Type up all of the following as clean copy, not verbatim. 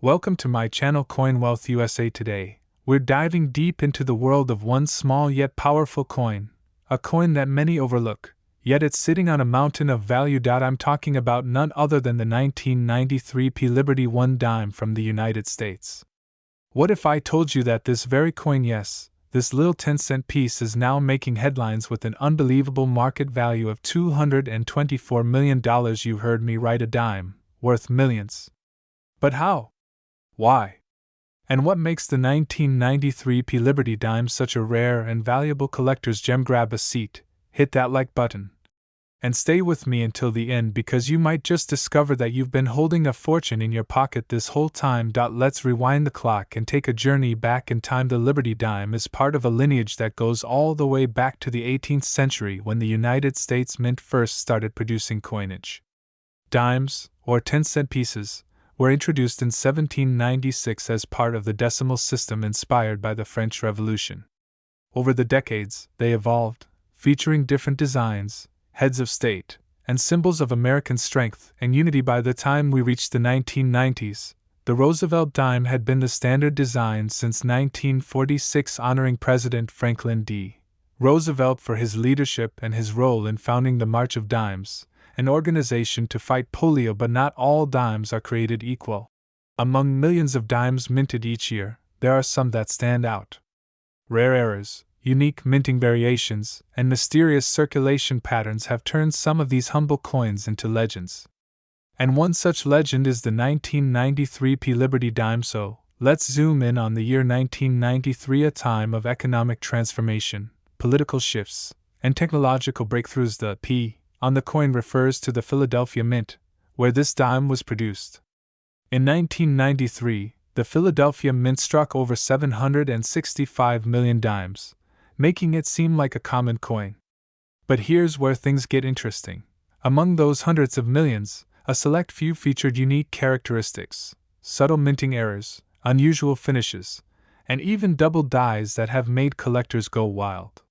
Welcome to my channel Coin Wealth USA. Today, we're diving deep into the world of one small yet powerful coin, a coin that many overlook, yet it's sitting on a mountain of value. I'm talking about none other than the 1993 P Liberty 1 dime from the United States. What if I told you that this very coin, yes, this little 10-cent piece, is now making headlines with an unbelievable market value of $224 million? You heard me right, a dime, worth millions. But how? Why? And what makes the 1993 P Liberty dime such a rare and valuable collector's gem? Grab a seat, hit that like button, and stay with me until the end, because you might just discover that you've been holding a fortune in your pocket this whole time. Let's rewind the clock and take a journey back in time. The Liberty dime is part of a lineage that goes all the way back to the 18th century, when the United States Mint first started producing coinage. Dimes, or 10-cent pieces, were introduced in 1796 as part of the decimal system inspired by the French Revolution. Over the decades, they evolved, featuring different designs, heads of state, and symbols of American strength and unity. By the time we reached the 1990s, the Roosevelt dime had been the standard design since 1946, honoring President Franklin D. Roosevelt for his leadership and his role in founding the March of Dimes, an organization to fight polio. But not all dimes are created equal. Among millions of dimes minted each year, there are some that stand out. Rare errors, unique minting variations, and mysterious circulation patterns have turned some of these humble coins into legends. And one such legend is the 1993 P Liberty dime. So, let's zoom in on the year 1993, a time of economic transformation, political shifts, and technological breakthroughs. The P on the coin refers to the Philadelphia Mint, where this dime was produced. In 1993, the Philadelphia Mint struck over 765 million dimes, making it seem like a common coin. But here's where things get interesting. Among those hundreds of millions, a select few featured unique characteristics, subtle minting errors, unusual finishes, and even double dies that have made collectors go wild.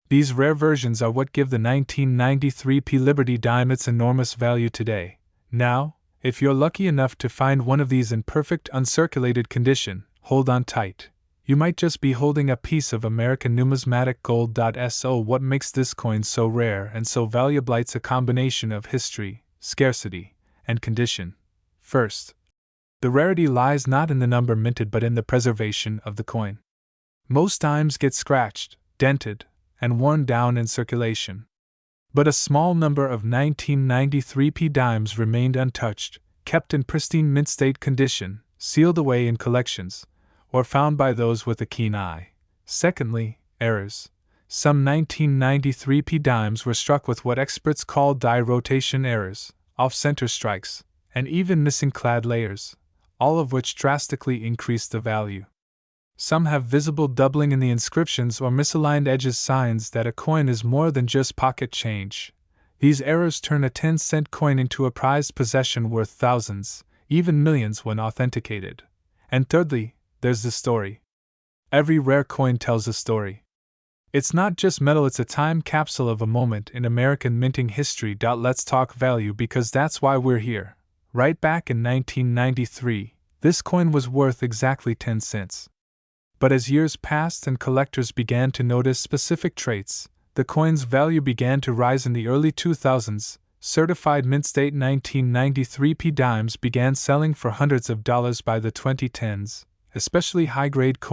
These rare versions are what give the 1993 P Liberty dime its enormous value today. Now, if you're lucky enough to find one of these in perfect uncirculated condition, hold on tight. You might just be holding a piece of American numismatic gold. So what makes this coin so rare and so valuable? It's a combination of history, scarcity, and condition. First, the rarity lies not in the number minted but in the preservation of the coin. Most dimes get scratched, dented, and worn down in circulation. But a small number of 1993 P dimes remained untouched, kept in pristine mint state condition, sealed away in collections, or found by those with a keen eye. Secondly, errors. Some 1993 P dimes were struck with what experts call die rotation errors, off-center strikes, and even missing clad layers, all of which drastically increased the value. Some have visible doubling in the inscriptions or misaligned edges, signs that a coin is more than just pocket change. These errors turn a 10-cent coin into a prized possession worth thousands, even millions when authenticated. And thirdly, there's the story. Every rare coin tells a story. It's not just metal, it's a time capsule of a moment in American minting history. Let's talk value, because that's why we're here. Right back in 1993, this coin was worth exactly 10 cents. But as years passed and collectors began to notice specific traits, the coin's value began to rise. In the early 2000s, certified mint state 1993 P dimes began selling for hundreds of dollars. By the 2010s, especially high-grade coins